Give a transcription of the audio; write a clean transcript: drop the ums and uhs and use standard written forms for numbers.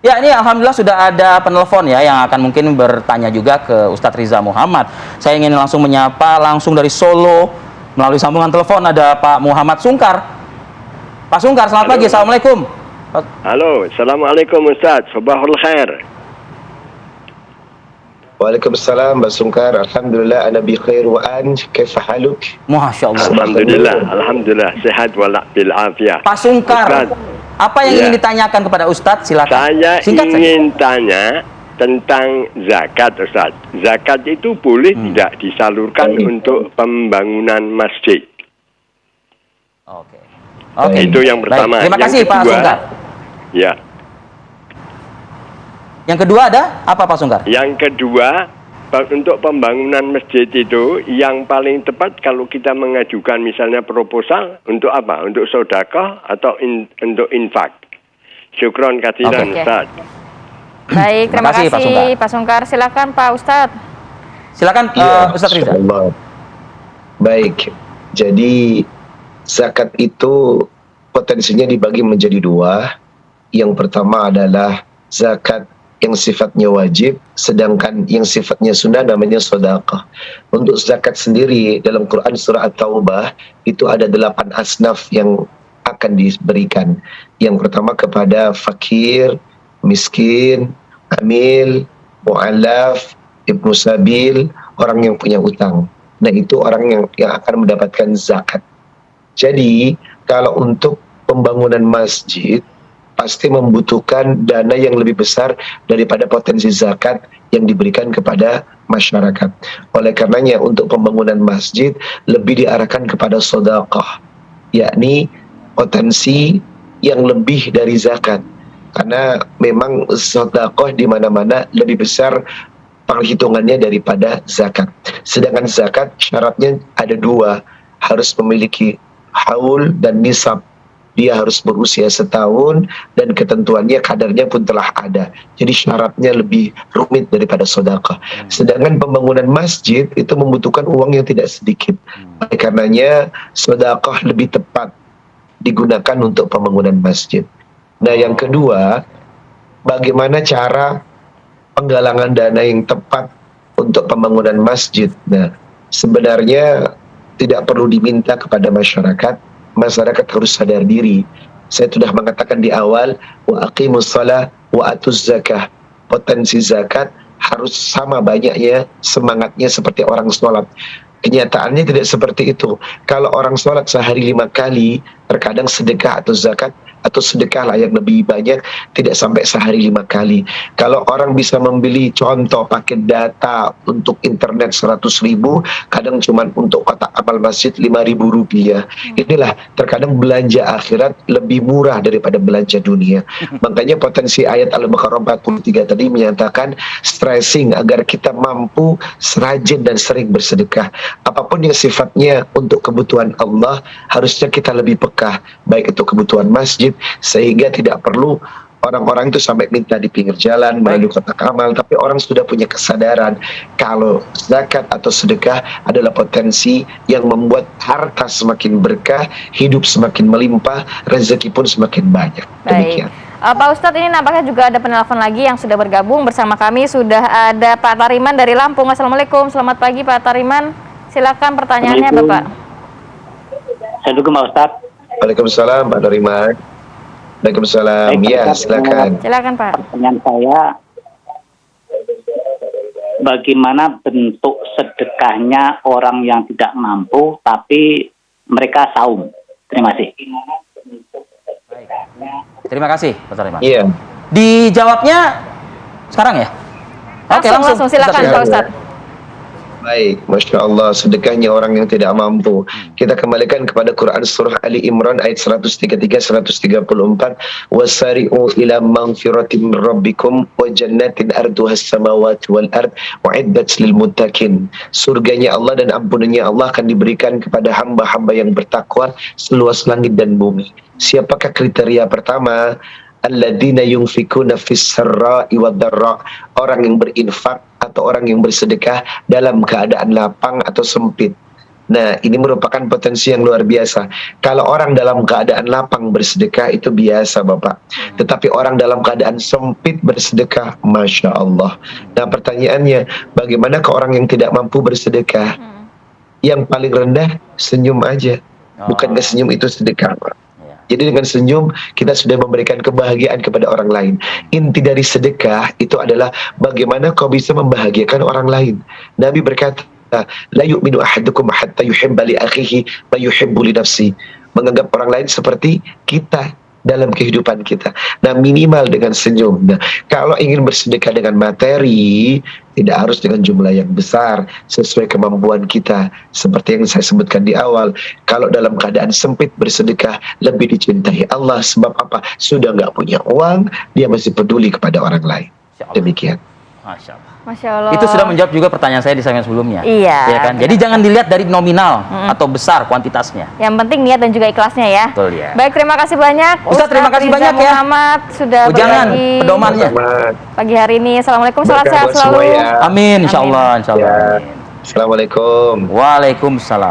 Ya, ini alhamdulillah sudah ada penelpon ya yang akan mungkin bertanya juga ke Ustadz Riza Muhammad. Saya ingin langsung menyapa langsung dari Solo melalui sambungan telepon ada Pak Muhammad Sungkar. Pak Sungkar, selamat Halo. pagi. Assalamualaikum. Halo, Assalamualaikum Ustaz. Sabahul khair. Waalaikumsalam, Mbak Sungkar. Alhamdulillah, ana bi khair wa an. Kaifa haluk? Masya Allah. Alhamdulillah, sehat walabil afiyah. Pak Sungkar, Ustaz, apa yang ingin ditanyakan kepada Ustadz? Silakan. saya Singkat ingin tanya tentang zakat, Ustaz. Zakat itu boleh tidak disalurkan untuk pembangunan masjid? Oke. Oke. Itu yang pertama. Baik. Terima kasih Yang Pak kedua, Sungkar. Ya. Yang kedua ada apa Pak Sungkar? Yang kedua, untuk pembangunan masjid itu yang paling tepat kalau kita mengajukan misalnya proposal untuk apa? Untuk sedekah atau untuk infak? Syukron kasiran, Ustaz. Baik, terima kasih Pak Sungkar. Silakan Pak Ustadz. Silakan Ustadz Riza. Baik. Jadi zakat itu potensinya dibagi menjadi dua. Yang pertama adalah zakat yang sifatnya wajib, sedangkan yang sifatnya sunnah namanya sedekah. Untuk zakat sendiri dalam Quran surah At-Taubah itu ada 8 asnaf yang akan diberikan. Yang pertama kepada fakir, miskin, amil, mu'allaf, ibnu sabil, orang yang punya utang. Nah, itu orang yang akan mendapatkan zakat. Jadi, kalau untuk pembangunan masjid pasti membutuhkan dana yang lebih besar daripada potensi zakat yang diberikan kepada masyarakat. Oleh karenanya untuk pembangunan masjid lebih diarahkan kepada sedekah, yakni potensi yang lebih dari zakat. Karena memang sedekah di mana-mana lebih besar perhitungannya daripada zakat. Sedangkan zakat syaratnya ada dua, harus memiliki haul dan nisab. Dia harus berusia setahun dan ketentuannya kadarnya pun telah ada. Jadi syaratnya lebih rumit daripada sedekah. Sedangkan pembangunan masjid itu membutuhkan uang yang tidak sedikit. Oleh karenanya sedekah lebih tepat digunakan untuk pembangunan masjid. Nah, yang kedua, bagaimana cara penggalangan dana yang tepat untuk pembangunan masjid. Nah, sebenarnya tidak perlu diminta kepada masyarakat. Masyarakat harus sadar diri. Saya sudah mengatakan di awal, wa aqimus shalah wa atuz zakah. Potensi zakat harus sama banyaknya, semangatnya seperti orang sholat. Kenyataannya tidak seperti itu. Kalau orang sholat sehari 5 kali, terkadang sedekah atau zakat atau sedekah lah yang lebih banyak tidak sampai sehari 5 kali. Kalau orang bisa membeli contoh paket data untuk internet 100.000, kadang cuma untuk kotak amal masjid 5.000 rupiah. Inilah terkadang belanja akhirat lebih murah daripada belanja dunia. Makanya potensi ayat Al-Baqarah 43 tadi menyatakan stressing agar kita mampu serajin dan sering bersedekah. Apapun yang sifatnya untuk kebutuhan Allah, harusnya kita lebih peka, baik itu kebutuhan masjid, sehingga tidak perlu orang-orang itu sampai minta di pinggir jalan melalui kotak amal, tapi orang sudah punya kesadaran kalau zakat atau sedekah adalah potensi yang membuat harta semakin berkah, hidup semakin melimpah, rezeki pun semakin banyak. Demikian. Pak Ustadz, ini nampaknya juga ada penelpon lagi yang sudah bergabung bersama kami. Sudah ada Pak Tariman dari Lampung. Assalamualaikum, selamat pagi Pak Tariman. Silakan pertanyaannya Bapak. Assalamualaikum Pak Ustadz. Waalaikumsalam Pak Tariman. Waalaikumsalam. Ya, silakan. Silakan Pak. Pertanyaan saya, bagaimana bentuk sedekahnya orang yang tidak mampu tapi mereka saum? Terima kasih. Terima kasih Pak Tariman. Iya. Dijawabnya sekarang ya? Oke, langsung silakan Pak Ustadz. Baik, Masya Allah, sedekahnya orang yang tidak mampu. Kita kembalikan kepada Quran Surah Ali Imran ayat 133-134. Wasari'u ila maghfiratin rabbikum wa jannatin arduhas samawati wal ard wa'iddat lil muttaqin. Surganya Allah dan ampunannya Allah akan diberikan kepada hamba-hamba yang bertakwa seluas langit dan bumi. Siapakah kriteria pertama? Alladzina yunfikuna fis sarra'i wad dharra, orang yang berinfak atau orang yang bersedekah dalam keadaan lapang atau sempit. Nah, ini merupakan potensi yang luar biasa. Kalau orang dalam keadaan lapang bersedekah itu biasa, Bapak. Tetapi orang dalam keadaan sempit bersedekah, Masya Allah. Nah, pertanyaannya, bagaimana ke orang yang tidak mampu bersedekah? Yang paling rendah, senyum aja. Bukankah senyum itu sedekah, Pak? Jadi dengan senyum kita sudah memberikan kebahagiaan kepada orang lain. Inti dari sedekah itu adalah bagaimana kau bisa membahagiakan orang lain. Nabi berkata, la yu'minu ahadukum hatta yuhibba li akhihi ma yuhibbu li nafsi. Menganggap orang lain seperti kita dalam kehidupan kita. Nah, minimal dengan senyum. Nah, kalau ingin bersedekah dengan materi, tidak harus dengan jumlah yang besar, sesuai kemampuan kita. Seperti yang saya sebutkan di awal, kalau dalam keadaan sempit bersedekah, lebih dicintai Allah. Sebab apa? Sudah nggak punya uang, dia masih peduli kepada orang lain. Demikian. Masya Allah. Masya Allah. Itu sudah menjawab juga pertanyaan saya di segmen sebelumnya. Iya. Ya kan? Jadi jangan dilihat dari nominal atau besar kuantitasnya. Yang penting niat dan juga ikhlasnya ya. Betul ya. Baik, terima kasih banyak Ustaz, terima kasih Riza banyak ya. Muhammad sudah Ujangan berbagi pedomannya. pagi hari ini. Assalamualaikum, salam Berkah sehat buat semua selalu. ya. Amin, insya Allah. Ya. Assalamualaikum. Waalaikumsalam.